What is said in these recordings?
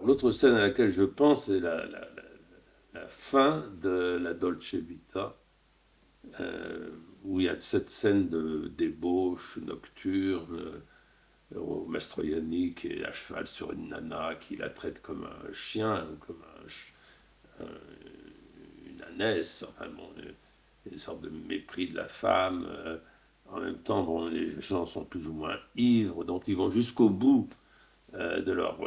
L'autre scène à laquelle je pense, c'est la fin de la Dolce Vita, où il y a cette scène de débauche nocturne, au Mastroianni qui est à cheval sur une nana, qui la traite comme un chien, comme une ânesse, enfin bon, une sorte de mépris de la femme. En même temps, bon, les gens sont plus ou moins ivres, donc ils vont jusqu'au bout de leur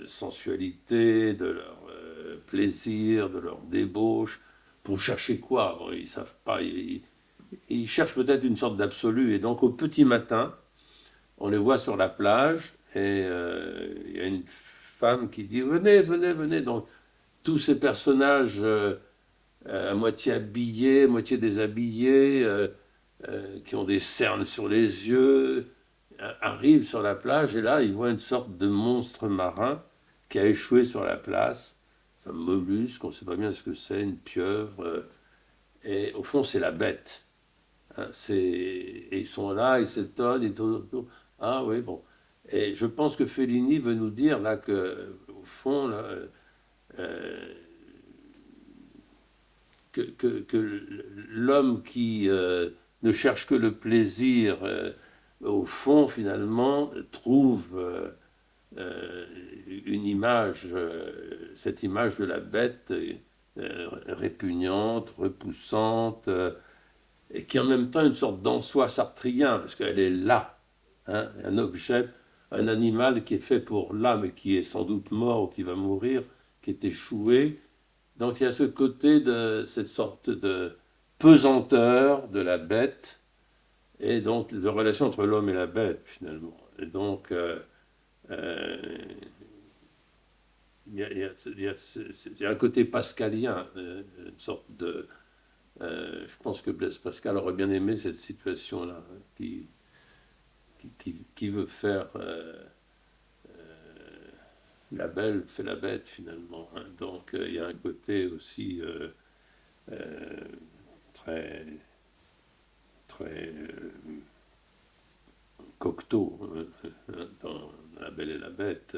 sensualité, de leur plaisir, de leur débauche, pour chercher quoi? Bon, ils savent pas, ils cherchent peut-être une sorte d'absolu, et donc au petit matin, on les voit sur la plage, et il y a une femme qui dit venez, venez, venez. Donc tous ces personnages à moitié habillés, moitié déshabillés, qui ont des cernes sur les yeux, arrivent sur la plage et là, ils voient une sorte de monstre marin qui a échoué sur la place, un mollusque, on ne sait pas bien ce que c'est, une pieuvre, et au fond, c'est la bête. Hein, et ils sont là, ils s'étonnent, ils tournent autour. Ah oui, bon. Et je pense que Fellini veut nous dire là que, au fond, là, euh, que l'homme qui ne cherche que le plaisir, au fond, finalement, trouve une image, cette image de la bête répugnante, repoussante, et qui en même temps est une sorte d'en-soi sartrien, parce qu'elle est là, hein, un objet, un animal qui est fait pour là, mais qui est sans doute mort ou qui va mourir, qui est échoué. Donc il y a ce côté de cette sorte de pesanteur de la bête, et donc de relation entre l'homme et la bête, finalement. Et donc, euh, il y a un côté pascalien, une sorte de... je pense que Blaise Pascal aurait bien aimé cette situation-là, hein, qui veut faire la belle fait la bête, finalement. Hein. Donc il y a un côté aussi euh, très, très Cocteau dans La Belle et la Bête.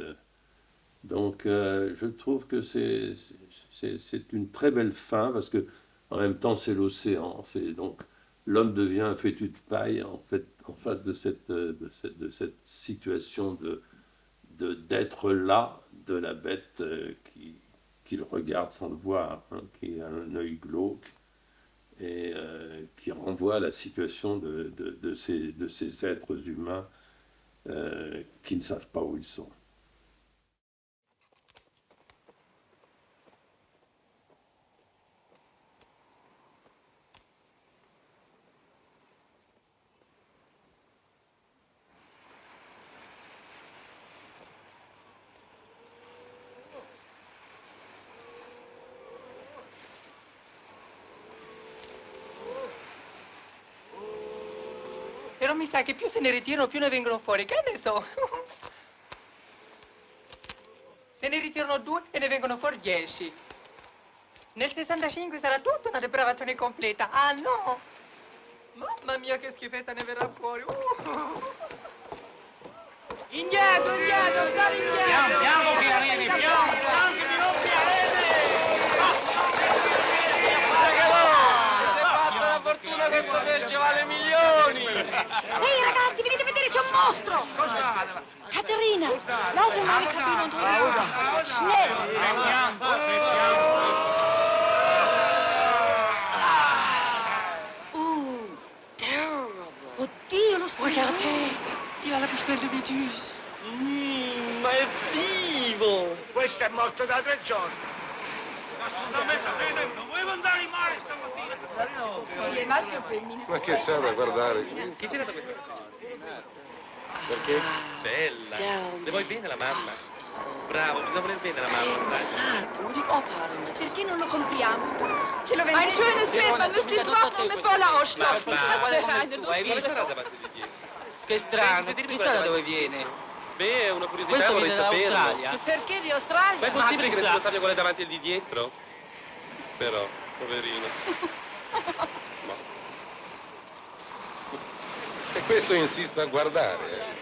Donc je trouve que c'est une très belle fin parce que en même temps c'est l'océan. C'est donc l'homme devient un fétu de paille en fait en face de cette situation d'être là de la bête qui le regarde sans le voir, hein, qui a un œil glauque et qui renvoie à la situation de ces êtres humains qui ne savent pas où ils sont. Però mi sa che più se ne ritirano, più ne vengono fuori. Che ne so? Se ne ritirano 2 e ne vengono fuori 10. Nel 65 sarà tutta una depravazione completa. Ah, no! Mamma mia, che schifezza ne verrà fuori. Indietro, indietro, andare indietro! Piano, piano che arrivi, piano, piano che mi rompi la rete! La fortuna che poterci vale milioni! Ehi ragazzi, venite a vedere, c'è un mostro! Caterina, laufen mal die Kabine und holen Schnell! Terrible! Oddio, lo Regardez, il a la bouche pleine de méduses. Ma è vivo! Questo è morto da 3 giorni. Assolutamente, non volevo andare in mare stamattina. È maschio o femmina? Ma che c'è da guardare? Chi ti ha dato questa? Perché? Bella. Le vuoi bene la mamma? Bravo, bisogna voler bene la mamma, dai. Moet ik ophouden? Perché non lo compriamo? Ce lo vendiamo? Ein schönes Bild, man müsste ihn trocknen und voll ausstopfen. Vai, cosa sarà davanti di dietro? Che strano, chissà da dove viene. Beh, è una curiosità, Questo vorrei viene saperlo. dall'Australia. Perché di Australia? Ma è possibile che nessuno sappia qual è davanti e di dietro? Però, poverino. E questo insiste a guardare.